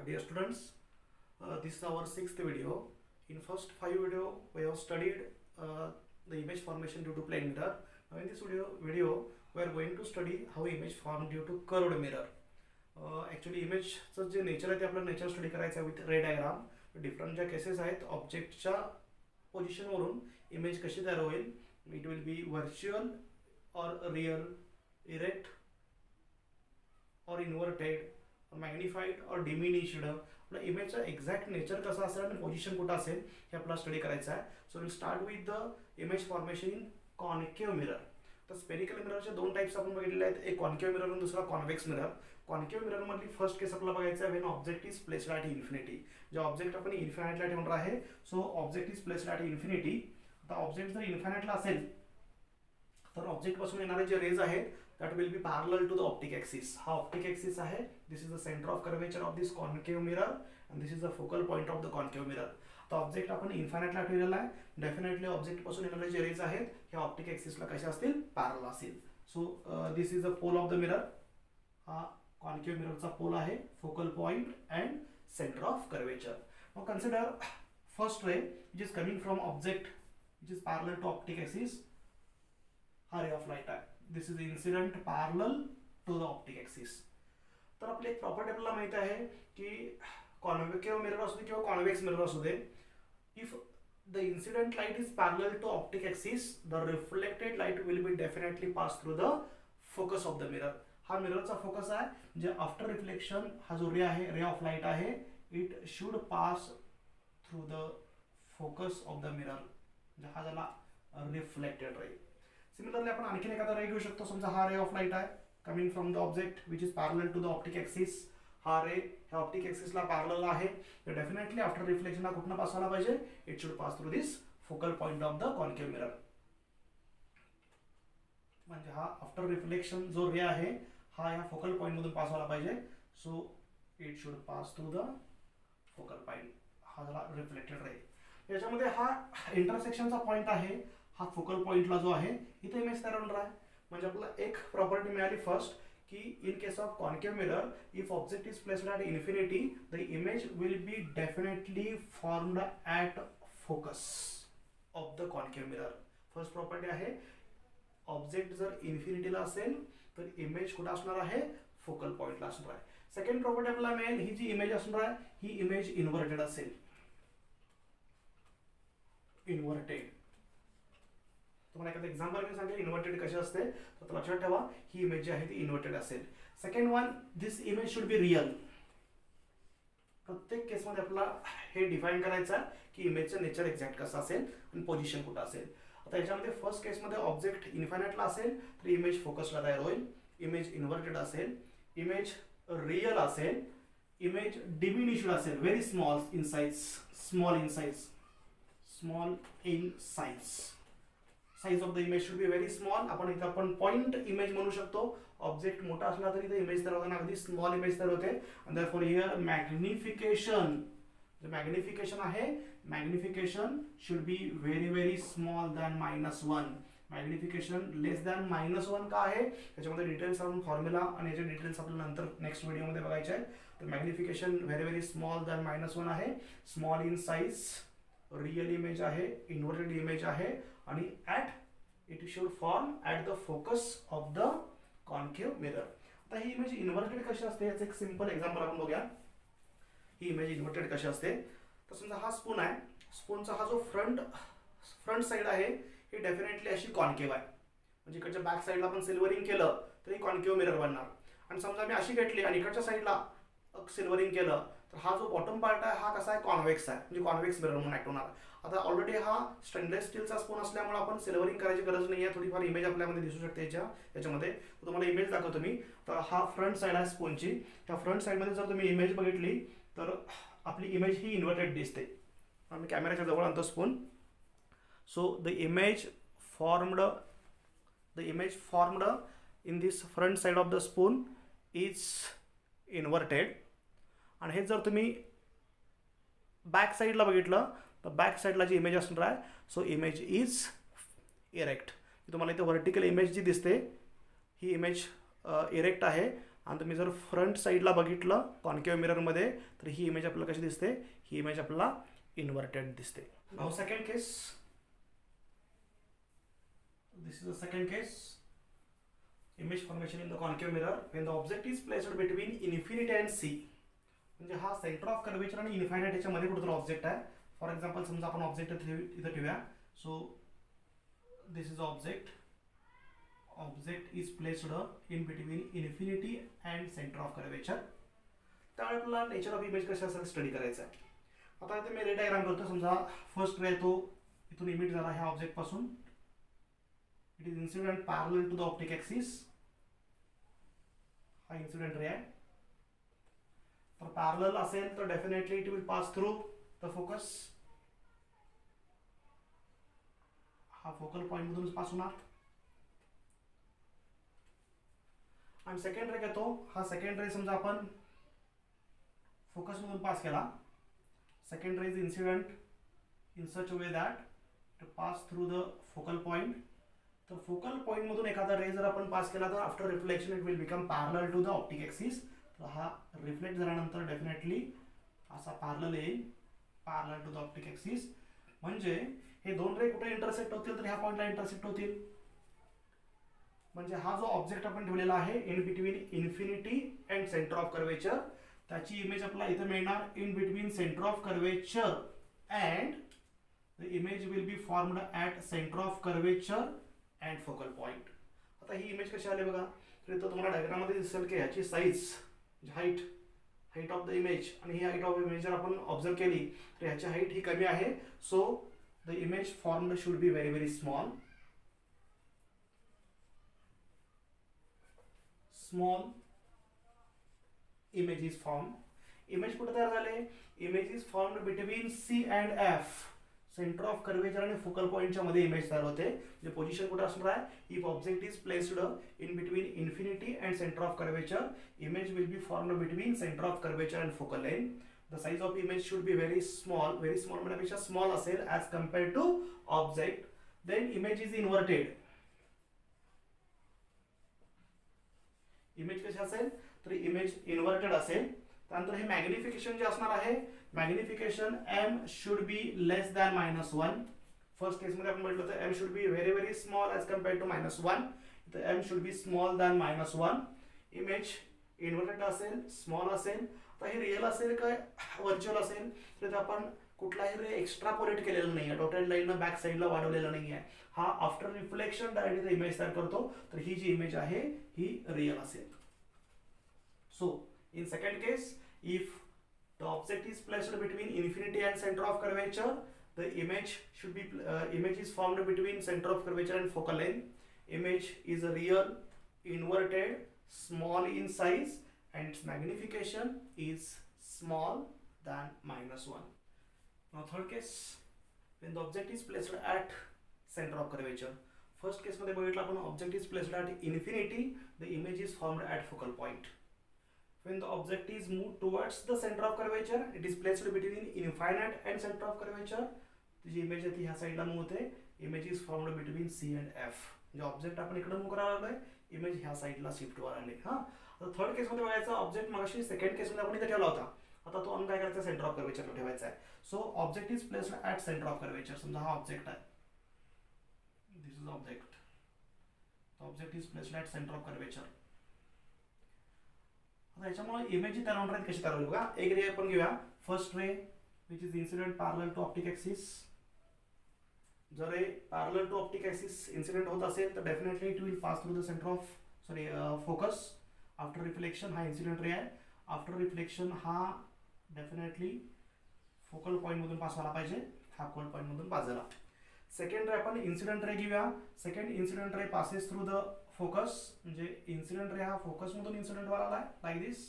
Dear students, this is our sixth video. In first five video, we have studied the image formation due to plane mirror. Now in this video, we are going to study how image formed due to curved mirror. Actually, image जे nature आहे ते आपल्याला nature study करायचं आहे with ray diagram. Different ज्या cases आहेत ऑब्जेक्टच्या पोझिशनवरून image कशी तयार होईल. इट विल बी व्हर्च्युअल और रियल, इरेक्ट और इन्व्हर्टेड, मॅग्निफाईड और डिमिनिश्ड. आपल्या इमेजचा एक्झॅक्ट नेचर कसं असेल आणि पोझिशन कुठं असेल हे आपल्याला स्टडी करायचं आहे. So will start with the image formation in concave mirror. तर स्पेरिकल मिररचे दोन टाइप्स आपण बघितलेले आहेत, एक कॉन्केव्ह मिरर आणि दुसरा कॉन्व्हेक्स मिरर. कॉन्केव्ह मिरर मधली फर्स्ट केस आपल्याला बघायचं आहे when object is placed at infinity. जे ऑब्जेक्ट आपण इन्फिनिटीला ठेवणार आहे, so object is placed at infinity. आता ऑब्जेक्ट जर इन्फिनिटीला असेल तर ऑब्जेक्ट पासून येणारे जे रेज आहेत that will be parallel to the optic axis. हा optic axis आहे. This is the center of curvature of this concave mirror and this is the focal point of the concave mirror. तर object आपण इन्फिनिटीला ठेवलेला आहे. Definitely object पासून येणारे जे raise आहेत हे ऑप्टिक ॲक्सिसला कसे असतील, पॅरलल असतील. So this is the pole of the mirror. हा कॉन्केव्ह मिररचा पोल आहे, focal point and centre of curvature. Now consider first ray which is coming from object which is parallel to optic axis. हा ray of light आहे. This is incident parallel to the optic axis. तर आपली एक property आपल्याला माहिती आहे की concave mirror असू दे किंवा कॉन्व्हेक्स मिरर असू दे, if the incident light is parallel to optic axis the reflected light will be definitely pass through the focus of the mirror. हा मिररचा फोकस आहे, म्हणजे आफ्टर रिफ्लेक्शन हा जो रे आहे, रे ऑफ लाईट आहे, it should pass through the focus of the mirror. म्हणजे हा झाला रिफ्लेक्टेड रे. सिमिलरली आपण आणखीन एखादा रे घेऊ शकतो. समजा हा रे ऑफ लाईट आहे coming from the object which is parallel to the optic axis. हा रे ह्या ऑप्टिक ॲक्सिसला पॅरलल आहे, तर डेफिनेटली आफ्टर रिफ्लेक्शन हा कुठनं पास व्हायला पाहिजे, it should pass through this focal point of the concave mirror. म्हणजे हा आफ्टर रिफ्लेक्शन जो रे आहे हा ह्या फोकल पॉइंट मधून पास व्हायला पाहिजे. So it should pass through the focal point. हा झाला रिफ्लेक्टेड रे. याच्यामध्ये हा इंटरसेक्शनचा पॉइंट आहे. हा फोकल पॉइंटला जो आहे इथे इमेज तयार होणार आहे. म्हणजे आपल्याला एक प्रॉपर्टी मिळाली फर्स्ट की in case of concave mirror if object is placed at infinity the image will be definitely formed at focus of the concave mirror. First property आहे, ऑब्जेक्ट जर इन्फिनिटीला असेल तर इमेज कुठे असणार आहे, फोकल पॉइंटला असणार आहे. सेकंड प्रॉपर्टी आपल्याला मिळेल, ही जी इमेज असणार आहे ही इमेज इन्व्हर्टेड असेल. इन्व्हर्टेड तुम्हाला एखादं एक्झाम्पल मी सांगेल इन्व्हर्टेड कशी असते, तर लक्षात ठेवा ही इमेज जी आहे ती इन्व्हर्टेड असेल. Second one, this image should be real. प्रत्येक केसमध्ये आपल्याला हे डिफाईन करायचं आहे की इमेजचं नेचर एक्झॅक्ट कसं असेल आणि पोझिशन कुठं असेल. आता याच्यामध्ये फर्स्ट केसमध्ये ऑब्जेक्ट इन्फायनाइटला असेल तर इमेज फोकसला तयार होईल. इमेज इन्व्हर्टेड असेल, इमेज रियल असेल, इमेज डिमिनिश्ड असेल, very small in size, small in size, small in size. Size of the image should be very small. आपण इथं आपण पॉइंट इमेज म्हणू शकतो. ऑब्जेक्ट मोठा असला तरी इथे इमेज तयार होताना अगदी स्मॉल इमेज तयार होते. आणि देअरफॉर हिअर मॅग्निफिकेशन, जे मॅग्निफिकेशन आहे, magnification should be very very small than -1. Magnification less than -1 का आहे, त्याच्यामध्ये डिटेल्स आपण फॉर्म्युला आणि याचे डिटेल्स आपल्याला नंतर नेक्स्ट व्हिडिओमध्ये बघायचे आहेत. तर magnification very very small than -1 आहे. Small in size, real image आहे, इन्व्हर्टेड इमेज आहे आणि at it should form at the focus of the concave mirror. आता ही इमेज इन्व्हर्टेड कशी असते याचं एक सिंपल एक्झाम्पल आपण बघूया. ही इमेज इन्व्हर्टेड कशी असते, तर समजा हा स्पून आहे. स्पूनचा हा जो फ्रंट साईड आहे ही डेफिनेटली अशी कॉन्केव्ह आहे. म्हणजे इकडच्या बॅक साईडला आपण सिल्वरिंग केलं तर ही कॉन्केव्ह मिरर बनणार. आणि समजा मी अशी घेतली आणि इकडच्या साईडला सिल्वरिंग केलं तर हा जो बॉटम पार्ट आहे हा कसा आहे, कॉन्व्हेक्स आहे, म्हणजे कॉन्व्हेक्स मिरर म्हणून ऍक्ट होणार. आता ऑलरेडी हा स्टेनलेस स्टीलचा स्पून असल्यामुळे आपण सिल्वरिंग करायची गरज नाही आहे. थोडीफार इमेज आपल्यामध्ये दिसू शकते याच्यामध्ये. तुम्हाला इमेज दाखवतो मी. तर हा फ्रंट साईड आहे स्पूनची. त्या फ्रंट साईडमध्ये जर तुम्ही इमेज बघितली तर आपली इमेज ही इन्व्हर्टेड दिसते. आम्ही कॅमेऱ्याच्या जवळ आणतो spoon. So the image formed in this front side of the spoon is inverted. आणि हे जर तुम्ही बॅक साईडला बघितलं तर बॅक साईडला जी इमेज असणार आहे, सो इमेज इज इरेक्ट. तुम्हाला इथे व्हर्टिकल इमेज जी दिसते ही इमेज इरेक्ट आहे आणि तुम्ही जर फ्रंट साईडला बघितलं कॉन्केव्ह मिररमध्ये तर ही इमेज आपल्याला कशी दिसते, ही इमेज आपल्याला इन्व्हर्टेड दिसते. Now second case, this is the second case, image formation in the concave mirror when the object is placed between infinity and c. म्हणजे हा सेंटर ऑफ कर्वेचर आणि इन्फायनाइट याच्यामध्ये कुठेतरी ऑब्जेक्ट आहे. फॉर एक्झाम्पल समजा आपण object इथं ठेवूया. So this is object, object is placed in between infinity and centre of curvature. त्यामुळे आपल्याला नेचर ऑफ इमेज कशा असेल स्टडी करायचं आहे. आता इथे मी रे डायग्राम करतो. समजा फर्स्ट रे तो इथून इमिट झाला ह्या ऑब्जेक्ट पासून. It is incident parallel to the optic axis. हा इन्सिडेंट रे आहे. तर पॅरलल असेल तर definitely it will pass through the focus. हा फोकल पॉइंट मधूनच पास होणार. आणि सेकंड रे घेतो. हा सेकंड रे समजा आपण फोकस मधून पास केला. Second ray is incident in such way that to pass through the focal point. तर फोकल पॉइंट मधून एखादा रे जर आपण पास केला तर after reflection it will become parallel to the optic axis. तर हा रिफ्लेक्ट झाल्यानंतर डेफिनेटली असा पॅरलल येईल, parallel to the optic axis. म्हणजे हे दोन रे कुठे इंटरसेक्ट होतील तर ह्या पॉइंटला इंटरसेक्ट होतील. म्हणजे हा जो ऑब्जेक्ट आपण ठेवलेला आहे in between infinity and centre of curvature, त्याची इमेज आपल्याला इथे मिळणार in between centre of curvature and the image will be formed at centre of curvature and focal point. आता ही इमेज कशी आली बघा. तर इथं तुम्हाला डायग्राममध्ये दिसेल की ह्याची size, height of the image, आणि ही हाईट ऑफ इमेज जर आपण ऑब्झर्व केली तर ह्याची हाईट ही कमी आहे. So the image formed should be very very small. Small image is form. Image कुठे तयार झाले. Image is formed between C and F. Centre of curvature आणि फोकल पॉइंटच्या मध्ये इमेज तयार होते. म्हणजे पोझिशन कुठे असणार आहे. If object is placed in between infinity and centre of curvature, image will be formed between centre of curvature and focal length. The size of image should be very small म्हणण्यापेक्षा small असेल as compare to object. Then image is inverted. Image कशी असेल तर image inverted असेल. त्यानंतर हे magnification जे असणार आहे, magnification m should be less than -1. First केसमध्ये आपण म्हटलं तर m should be very very small as compare to -1. तर m should be small than -1. Image inverted असेल, स्मॉल असेल. तर हे रिअल असेल काय व्हर्च्युअल असेल तर आपण कुठलाही रे एक्स्ट्रापोलेट केलेलं नाही आहे, डॉटेड लाईननं बॅक साईडला वाढवलेलं नाही आहे. हा आफ्टर रिफ्लेक्शन डायरेक्टली इमेज तयार करतो. तर ही जी इमेज आहे ही रिअल असेल. So in second case, if the object is placed between infinity and center of curvature, the image should be image is formed between center of curvature and focal length. Image is real, inverted, small in size, and its magnification is small than -1. Now third case, when the object is placed at center of curvature. First case मध्ये बघितलं आपण object is placed at infinity, the image is formed at focal point. When the object is moved towards the center of curvature, it is placed between infinite and center of curvature. जी image आहे ती ह्या साईडला move होते. Image is formed between C and F. म्हणजे object आपण इकडे move करायला लागलोय, इमेज ह्या साईडला शिफ्ट व्हायला लागली. हा आता थर्ड केसमध्ये बघायचा ऑब्जेक्ट मगाशी सेकंड केसमध्ये आपण इथे ठेवला होता. आता तो काय करायचा सेंटर ऑफ कर्वेचरला ठेवायचा आहे. So object is placed at centre of curvature. समजा हा ऑब्जेक्ट आहे, this is object. Object is placed at centre of curvature. आता याच्यामुळे इमेज तयार होणार आहेत कशी तयार होईल बघा. एक रे आपण घेऊया. First ray which is incident parallel to optic axis. जर हे parallel to optic axis incident होत असेल तर definitely it will pass through the centre of focus. After reflection हा इन्सिडेंट रे आहे. आफ्टर रिफ्लेक्शन हा डेफिनेटली फोकल पॉइंट मधून pass व्हायला पाहिजे. हा फोकल पॉइंट मधून पास झाला. सेकंड रे आपण इन्सिडेंट रे घेऊया. Second incident ray passes through the focus. म्हणजे इन्सिडेंट रे हा फोकस मधून इन्सिडेंट व्हायला आलाय लाईक दिस.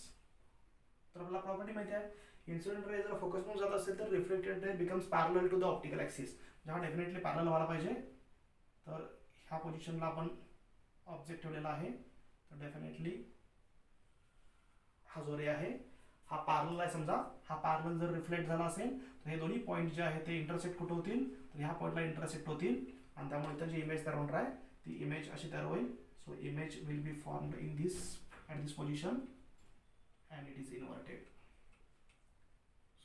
तर आपल्याला प्रॉपर्टी माहिती आहे, इन्सिडेंट रे जर फोकस मधून जात असेल तर reflected ray becomes parallel to the optical axis. जेव्हा डेफिनेटली पॅरलल व्हायला पाहिजे. तर ह्या पोझिशनला आपण ऑब्जेक्ट ठेवलेला आहे. तर डेफिनेटली हा जो रे आहे हा पॅरलल आहे. समजा हा पॅरलल जर रिफ्लेक्ट झाला असेल तर हे दोन्ही पॉईंट जे आहेत ते इंटरसेक्ट कुठे होतील तर ह्या पॉईंटला इंटरसेक्ट होतील. आणि त्यामुळे इथं जी इमेज तयार होणार आहे ती इमेज अशी तयार होईल. So image will be formed in this at this position and it is inverted.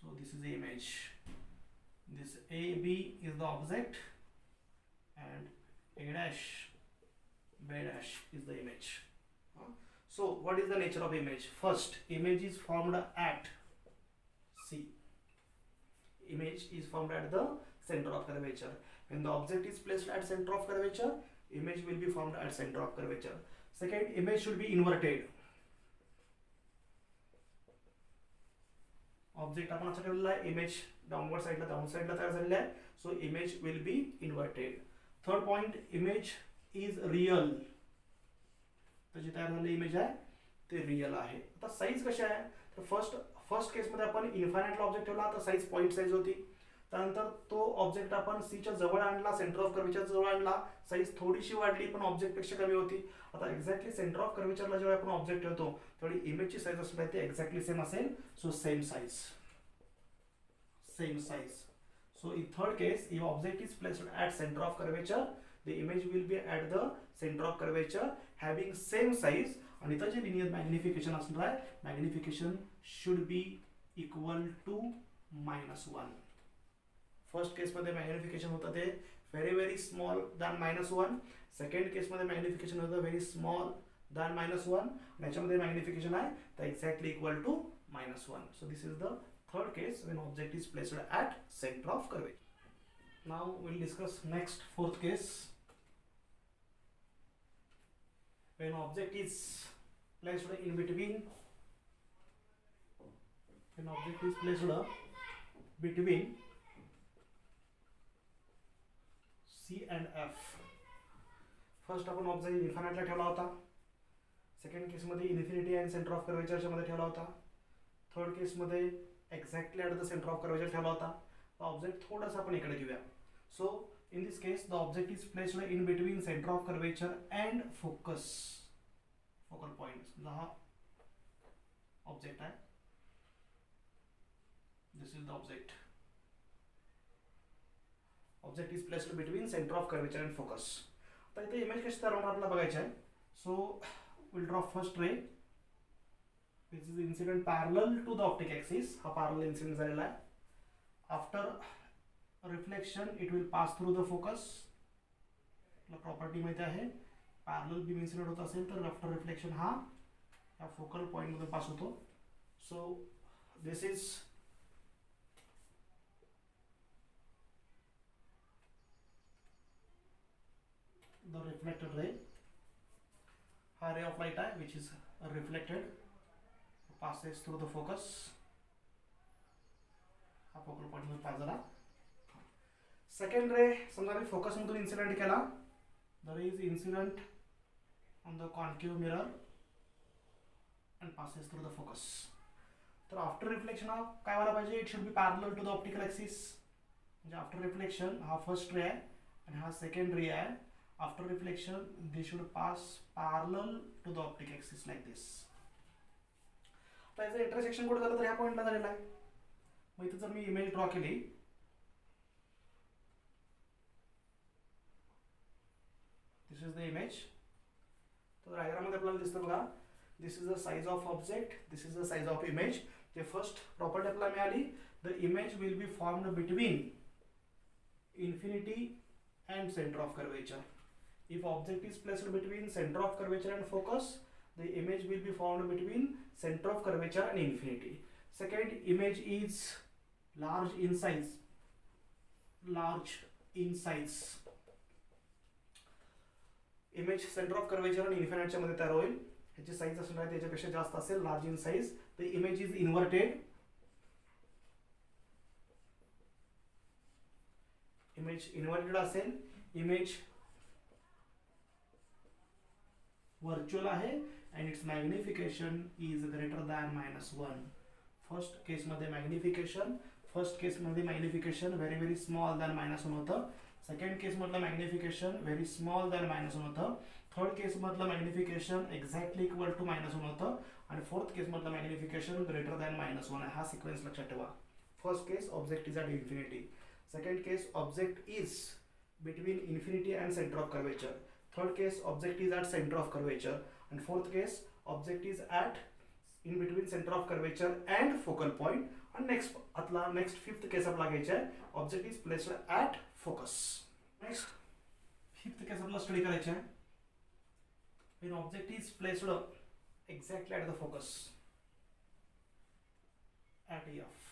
So this is the image. This AB is the object and A dash B dash is the image. So what is the nature of image? First, image is formed at C. Image is formed at the center of curvature. When the object is placed at center of curvature, image will be formed at center of curvature. Second, image should be inverted. Object आपण असा ठेवलेला आहे, image downward साइडला तयार झालेला आहे, so image will B inverted. Third point, image is real. तर जी तयार झालेली इमेज आहे ते रियल आहे. आता साईज कशी आहे, तर फर्स्ट केसमध्ये आपण इन्फायनाइटला ऑब्जेक्ट ठेवला तर साईज पॉइंट साईज होती. त्यानंतर तो ऑब्जेक्ट आपण सीच्या जवळ आणला, सेंटर ऑफ कर्वेचर जवळ आणला, साईज थोडीशी वाढली पण ऑब्जेक्ट पेक्षा कमी होती. आता एक्झॅक्टली सेंटर ऑफ कर्वेचरला जेव्हा आपण ऑब्जेक्ट ठेवतो तेवढी इमेजची साईज असणार आहे ते एक्झॅक्टली सेम असेल. So same size. So in third case, if object is placed at center of curvature, the image will be at the center of curvature having same size. आणि इथं जे linear magnification असणार आहे, magnification should be equal to -1. First case मध्ये magnification होतं ते very small than -1. Second case मध्ये magnification होतं very small than -1. याच्यामध्ये मॅग्निफिकेशन आहे तर exactly equal to -1. So this is the third case when object is placed at center of curvature. Now we'll discuss next fourth case. When object is placed in between C and F. First आपण object इन्फायनाइटला ठेवला होता. Second case मध्ये infinity and centre of कर्वेचरच्या मध्ये ठेवला होता. Third case मध्ये exactly at the centre of curvature ठेवला होता. ऑब्जेक्ट थोडासा आपण इकडे घेऊया. So in this case the object is placed in between centre of curvature and focus focal point. समजा हा ऑब्जेक्ट आहे, this is the object. Object is placed between centre of curvature and focus. आता इथे image कशी तयार होणार आपल्याला बघायची आहे. So will draw first ray which is incident parallel to the optic axis. हा parallel incident झालेला आहे. After reflection it will pass through the focus. Property माहिती आहे, parallel beam incident होत असेल तर after reflection हा या फोकल पॉइंट मध्ये पास होतो. So this is the reflected ray. हा ray of light आहे which is reflected, passes through the focus. हा फोकल पॉइंट मध्ये पास झाला. सेकंड रे समजा मी फोकस मधून इन्सिडेंट केला, there is incident on the concave mirror and passes through the focus. तर after reflection हा काय व्हायला पाहिजे, it should be parallel to the optical axis. म्हणजे आफ्टर रिफ्लेक्शन हा फर्स्ट रे आहे आणि हा सेकंड रे आहे. After reflection they should pass parallel to the optic axis like this. त्याचं इंटरसेक्शन कुठे झालं तर ह्या पॉइंटला झालेला आहे. मग इथे जर मी इमेज ड्रॉ केली, दिस इज द इमेज. तर डायग्राम मध्ये आपल्याला दिसतं बघा, this is the size of object, this is the size of image. जे फर्स्ट प्रॉपर्टी आपल्याला मिळाली, the image will be formed between infinity and centre of curvature. If object is placed between centre of curvature and focus, the image will be formed between center of curvature and infinity. Second, image is large in size. Image center of curvature and infinite च्या मध्ये तयार होईल. ह्याची size असणार आहे त्याच्यापेक्षा जास्त असेल, large in size. The image is inverted. Image inverted असेल, image virtual आहे and its magnification is greater than -1. First case मध्ये मॅग्निफिकेशन very small than -1 होतं. सेकंड केस मधलं मॅग्निफिकेशन very small than -1 होतं. थर्ड केस मधलं मॅग्निफिकेशन एक्झॅक्टली इक्वल टू -1 होतं आणि fourth केस मधलं मॅग्निफिकेशन ग्रेटर दॅन -1 आहे. हा सिक्वेन्स लक्षात ठेवा. First case object is at infinity. Second case object is between infinity and centre of curvature. Third case object is at centre of curvature. And fourth case object is at in between centre of curvature and focal point. आणि next fifth case आपला घ्यायचा आहे, object is placed at focus. Next fifth case आपला study करायचा आहे, when object is placed exactly at the focus at F.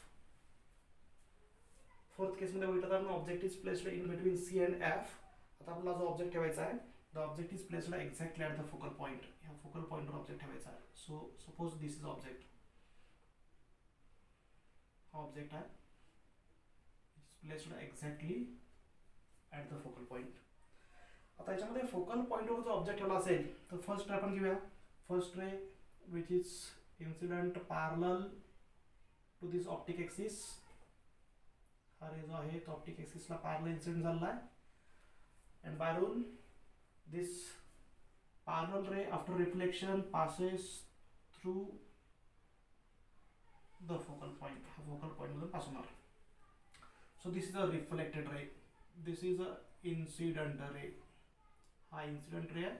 Fourth case मध्ये बघितलं तर object is placed in between C and F. आता आपला जो ऑब्जेक्ट ठेवायचा आहे, the object is placed exactly at the focal point. ह्या फोकल पॉईंटवर ऑब्जेक्ट ठेवायचा आहे. So suppose this is object, हा ऑब्जेक्ट आहे, is placed exactly at the focal point. आता याच्यामध्ये फोकल पॉईंटवर जो ऑब्जेक्ट ठेवला असेल तर फर्स्ट रे आपण घेऊया. First ray which is incident parallel to this optic axis. हा रे जो आहे तो ऑप्टिक एक्सिसला पॅरलल इन्सिडेंट झालेला आहे. And by rule this parallel ray after reflection passes through the focal point. हा फोकल पॉईंटमधून पास होणार. So this is a reflected ray, this is a incident ray. हा incident ray आहे,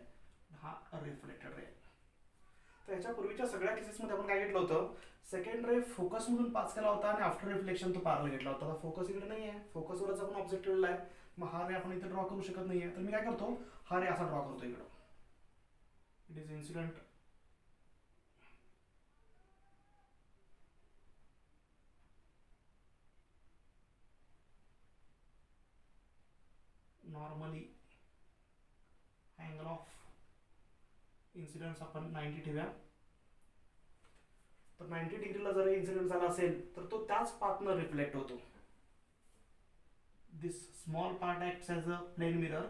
हा reflected ray. तर याच्या पूर्वीच्या सगळ्या केसेसमध्ये आपण काय घेतलं होतं, सेकंड रे फोकस मधून पास केला होता आणि आफ्टर रिफ्लेक्शन तो पॅरलल घेतला होता. आता फोकस इकडे नाही आहे, फोकसवरच आपण ऑब्जेक्ट ठेवलेला आहे. मग हा रे आपण इथे ड्रॉ करू शकत नाहीये, तर मी काय करतो, हा रे असा ड्रॉ करतो इकडं. It is incident normally angle of incidence आपण 90 ठेवूया. तर 90 डिग्रीला जर इन्सिडेंट झाला असेल तर तो त्याच पाथनं रिफ्लेक्ट होतो. This small part acts as a plane mirror.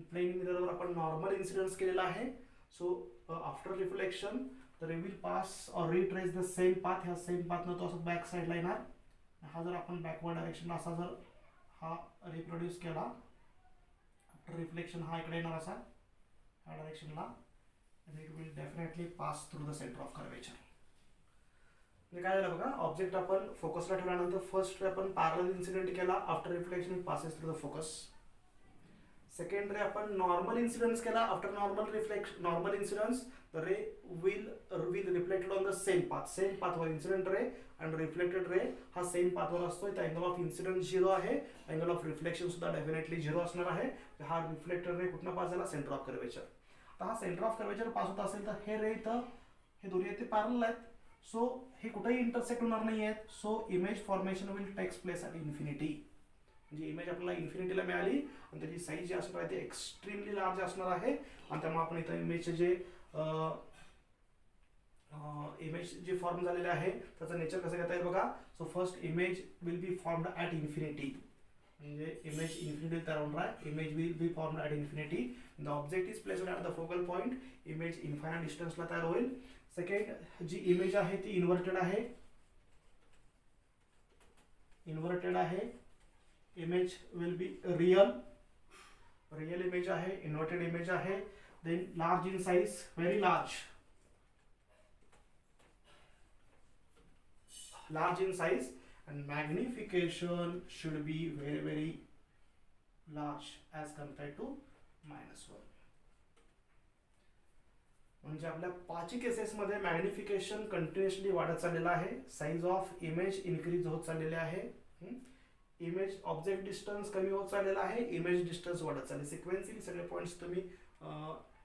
Plane मिररवर आपण नॉर्मल इन्सिडेंस केलेला आहे. So after reflection the ray will pass or retrace the same path. ह्या सेम पाथनं तो असं बॅक साईडला येणार. हा जर आपण बॅकवर्ड डायरेक्शनला असा जर हा रिप्रोड्यूस केला, आफ्टर रिफ्लेक्शन हा इकडे येणार असा ह्या डायरेक्शनला, and it will definitely pass through the center of curvature. म्हणजे काय झालं बघा, ऑब्जेक्ट आपण फोकसला ठेवल्यानंतर फर्स्ट रे आपण पॅरलल इन्सिडेंट केला, after reflection it passes through the focus. Second ray आपण नॉर्मल इन्सिडेंस केला, after normal incidence the ray will reflected on the same पाथवर इन्सिडेंट रे आणि रिफ्लेक्टेड रे हा सेम पाथवर असतो. तर अँगल ऑफ इन्सिडेंट 0 आहे, अँगल ऑफ रिफ्लेक्शन सुद्धा definitely 0 असणार आहे. हा रिफ्लेक्टेड रे कुठनं पास झाला, सेंटर ऑफ कर्वेचर. तर हा सेंटर ऑफ कर्वेचर पास होत असेल तर हे रे इथं हे दोन्ही आहेत ते पॅरलल आहेत. सो हे कुठेही इंटरसेक्ट होणार नाही आहेत. So image formation will takes place at infinity. म्हणजे इमेज आपल्याला इन्फिनिटीला मिळाली आणि त्याची साईज जी असणार आहे ती एक्स्ट्रीमली लार्ज असणार आहे. आणि त्यामुळे आपण इथं इमेजचे जे इमेज जे फॉर्म झालेले आहे त्याचं नेचर कसं घेता येईल बघा. So first image will be formed at infinity. म्हणजे इमेज इन्फिनिटी तयार होणार आहे. Image will be formed at infinity. The object is placed at the focal point. Image infinite डिस्टन्सला तयार होईल. सेकंड जी इमेज आहे ती इन्व्हर्टेड आहे. Image will be real image आहे, इन्व्हर्टेड इमेज आहे. Then large in size, very large in size, and magnification should be very large as compared to -1. म्हणजे आपल्या पाचही केसेस मध्ये मॅग्निफिकेशन कंटिन्युअसली वाढत चाललेला आहे. साइज ऑफ इमेज इन्क्रीज होत चाललेले आहे. इमेज ऑब्जेक्ट डिस्टन्स कमी होत चाललेला आहे, इमेज डिस्टन्स वाढत चालले. सिक्वेन्सली सगळे पॉईंट्स तुम्ही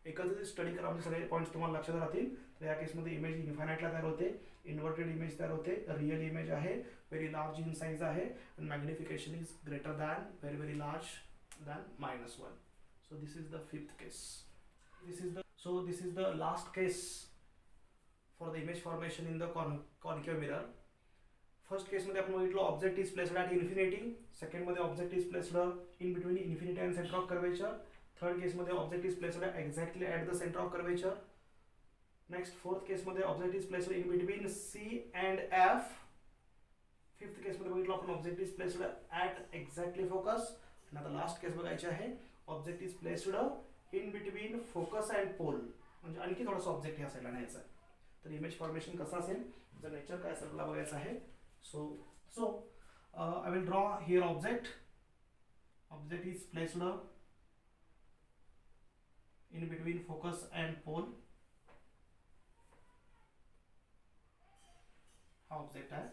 एकत्रित स्टडी करा म्हणजे सगळे पॉईंट्स तुम्हाला लक्षात राहतील. तर या केसमध्ये इमेज इन्फायनाइटला तयार होते, इन्व्हर्टेड इमेज तयार होते, रियल इमेज आहे, व्हेरी लार्ज इन साइज आहे, आणि magnification is greater than very large than -1. So this is the fifth case. This is the last case for the image formation in the concave mirror. First case मध्ये आपण बघितलं object is placed at infinity. Second मध्ये object is placed in between infinity and centre of curvature. Third case मध्ये object is placed exactly at the centre of curvature. Next fourth case मध्ये object is placed in between C and F. Fifth case मध्ये बघितलं आपण object is placed at exactly focus. आणि आता last case बघायची आहे, object is placed in between focus and pole. म्हणजे आणखी थोडासा ऑब्जेक्ट ह्या साईडला न्यायचा आहे. तर इमेज फॉर्मेशन कसं असेल, त्याचं नेचर काय असेल आपल्याला बघायचं आहे. So I will draw here object. Object is placed in between focus and pole. हा ऑब्जेक्ट आहे.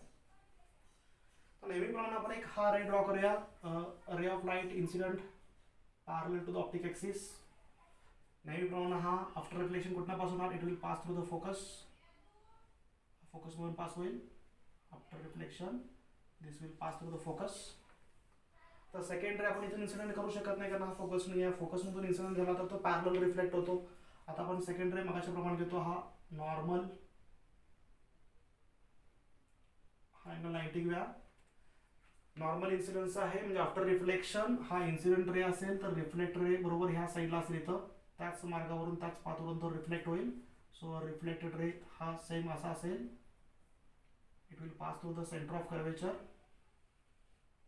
तर नेहमीप्रमाणे आपण एक हा रे ड्रॉ करूया. Ray of light incident parallel to the optic axis. नेहमीप्रमाणे हा आफ्टर रिफ्लेक्शन कुठल्यापासून होणार, it will pass through the focus. Focus मधून पास होईल. After reflection this will pass through the focus. तर सेकंड रे आपण इथून इन्सिडेंट करू शकत नाही कारण हा फोकस नाही आहे. फोकस मधून इन्सिडेंट झाला तर तो पॅरलल रिफ्लेक्ट होतो. आता आपण सेकंड रे मगाच्या प्रमाणे घेतो. हा नॉर्मल, हा अँगल 90 घ्या. नॉर्मल इन्सिडेंस आहे म्हणजे आफ्टर रिफ्लेक्शन हा इन्सिडेंट रे असेल तर रिफ्लेक्ट रे बरोबर ह्या साईडला असेल. इथं त्याच मार्गावरून त्याच पाथवरून तो रिफ्लेक्ट होईल. सो रिफ्लेक्टेड रे हा सेम असा असेल. It will pass through the centre of curvature.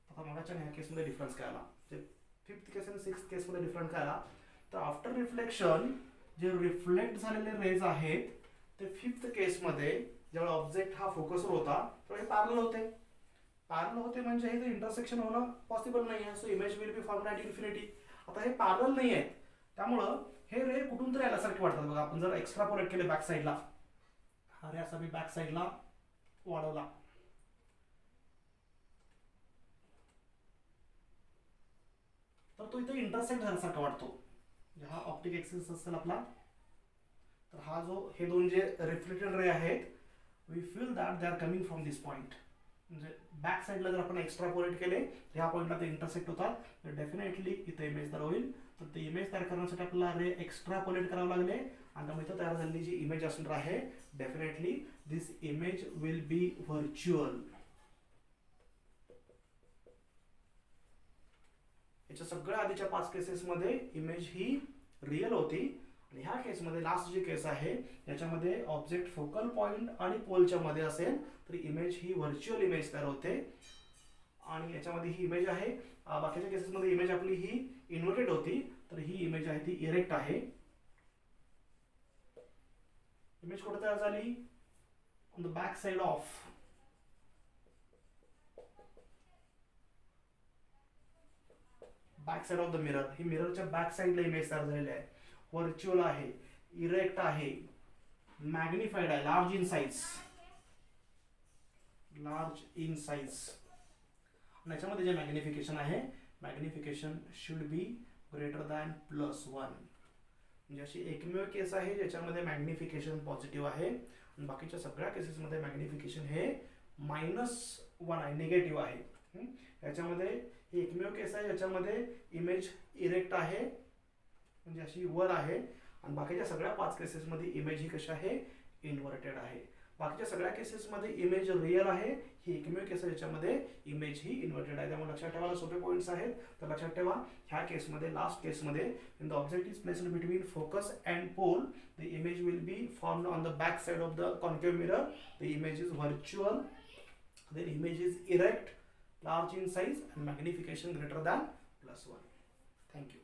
आता मगाच्या ह्या केसमध्ये डिफरन्स काय आला, फिफ्थ केस आणि सिक्स्थ केसमध्ये डिफरन्स काय आला, तर आफ्टर रिफ्लेक्शन जे रिफ्लेक्ट झालेले रेज आहेत ते फिफ्थ केसमध्ये जेव्हा ऑब्जेक्ट हा फोकसवर होता तेव्हा हे पॅरलल होते. पॅरलल होते म्हणजे हे इंटरसेक्शन होणं पॉसिबल नाही आहे. So image will be formed at infinity. आता हे पॅरलल नाही आहेत त्यामुळं हे रे कुठून तरी आल्यासारखे वाटतात बघा. आपण जर एक्स्ट्रापोलेट केले बॅक साईडला, हा रे असा मी बॅक साईडला वाढवला तर तो इथे इंटरसेक्ट झाल्यासारखा वाटतो. हा ऑप्टिक ॲक्सिस असेल आपला, तर हा जो हे दोन जे रिफ्लेक्टेड रे आहेत we feel that they are coming from this point. म्हणजे बॅक साईडला जर आपण एक्स्ट्रापोलेट केले ह्या पॉईंटला ते इंटरसेक्ट होतात तर डेफिनेटली इथे इमेज तयार होईल. तर ते इमेज तयार करण्यासाठी आपल्याला रे एक्स्ट्रापोलेट करावं लागले आणि त्यामुळे इथं तयार झालेली जी इमेज असणार आहे definitely this image will B virtual. याच्या सगळ्या आधीच्या 5 केसेसमध्ये इमेज ही रिअल होती आणि ह्या केसमध्ये लास्ट जी केस आहे याच्यामध्ये ऑब्जेक्ट फोकल पॉइंट आणि पोलच्या मध्ये असेल तर इमेज ही व्हर्च्युअल इमेज तयार होते. आणि याच्यामध्ये ही इमेज आहे. बाकीच्या केसेसमध्ये इमेज आपली ही इन्व्हर्टेड होती तर ही इमेज आहे ती इरेक्ट आहे. इमेज कुठे तयार झाली, on the back side of back side of the mirror. ही मिररच्या बॅक साइडला इमेज तयार झालेली आहे. व्हर्च्युअल आहे, इरेक्ट आहे, मॅग्निफाईड आहे, large in size. Large in size. आणि याच्यामध्ये जे मॅग्निफिकेशन आहे magnification should be greater than +1. म्हणजे अशी एकमेव केस आहे ज्याच्यामध्ये मॅग्निफिकेशन पॉझिटिव्ह आहे आणि बाकीच्या सगळ्या केसेसमध्ये मॅग्निफिकेशन हे -1 आहे, निगेटिव्ह आहे. याच्यामध्ये ही एकमेव केस आहे ज्याच्यामध्ये इमेज इरेक्ट आहे म्हणजे अशी वर आहे आणि बाकीच्या सगळ्या 5 केसेसमध्ये इमेज ही कशी आहे, इन्व्हर्टेड आहे. बाकीच्या सगळ्या केसेसमध्ये इमेज रिअल आहे. ही एकमेव केस आहे ज्याच्यामध्ये इमेज ही इन्व्हर्टेड आहे. त्यामुळे लक्षात ठेवायला सोपे पॉईंट्स आहेत. तर लक्षात ठेवा ह्या केसमध्ये लास्ट केसमध्ये when the object is placed between focus and pole the image will be formed on the back side of the concave mirror. The image is virtual, then image is erect, large in size and magnification greater than +1. Thank you.